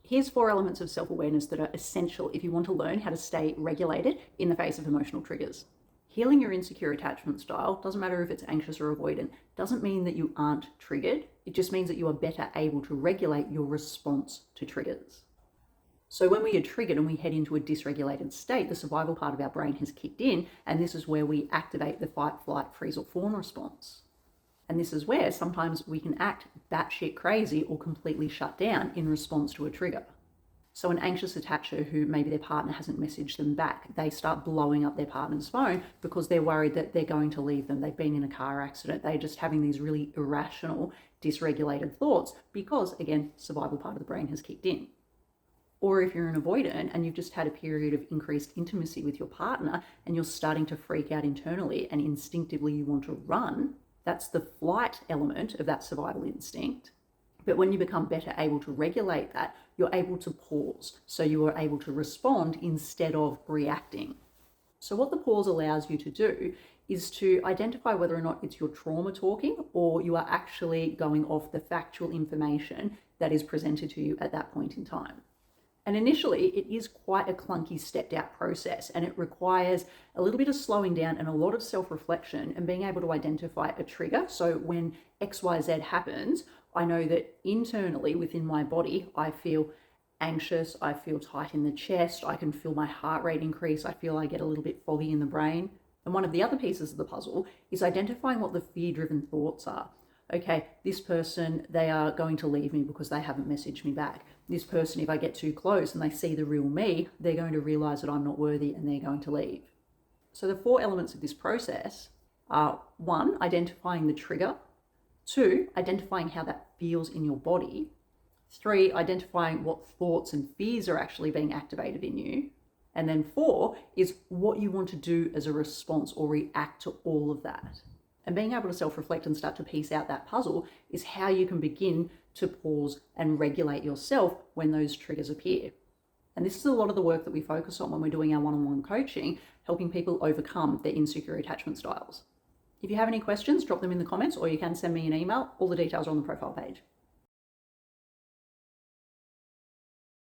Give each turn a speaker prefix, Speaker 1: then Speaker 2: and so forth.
Speaker 1: Here's 4 elements of self-awareness that are essential if you want to learn how to stay regulated in the face of emotional triggers. Healing your insecure attachment style, doesn't matter if it's anxious or avoidant, doesn't mean that you aren't triggered. It just means that you are better able to regulate your response to triggers. So when we are triggered and we head into a dysregulated state, the survival part of our brain has kicked in, and this is where we activate the fight, flight, freeze, or fawn response. And this is where sometimes we can act batshit crazy or completely shut down in response to a trigger. So an anxious attacher who maybe their partner hasn't messaged them back, they start blowing up their partner's phone because they're worried that they're going to leave them. They've been in a car accident. They're just having these really irrational, dysregulated thoughts because, again, survival part of the brain has kicked in. Or if you're an avoidant and you've just had a period of increased intimacy with your partner and you're starting to freak out internally and instinctively you want to run, that's the flight element of that survival instinct. But when you become better able to regulate that, you're able to pause. So you are able to respond instead of reacting. So what the pause allows you to do is to identify whether or not it's your trauma talking or you are actually going off the factual information that is presented to you at that point in time. And initially, it is quite a clunky stepped out process, and it requires a little bit of slowing down and a lot of self-reflection and being able to identify a trigger. So when XYZ happens, I know that internally within my body, I feel anxious, I feel tight in the chest, I can feel my heart rate increase, I feel I get a little bit foggy in the brain. And one of the other pieces of the puzzle is identifying what the fear-driven thoughts are. Okay, this person, they are going to leave me because they haven't messaged me back. This person, if I get too close and they see the real me, they're going to realize that I'm not worthy and they're going to leave. So the 4 elements of this process are 1, identifying the trigger, 2, identifying how that feels in your body, 3, identifying what thoughts and fears are actually being activated in you, and then 4 is what you want to do as a response or react to all of that. And being able to self-reflect and start to piece out that puzzle is how you can begin to pause and regulate yourself when those triggers appear. And this is a lot of the work that we focus on when we're doing our one-on-one coaching, helping people overcome their insecure attachment styles. If you have any questions, drop them in the comments or you can send me an email. All the details are on the profile page.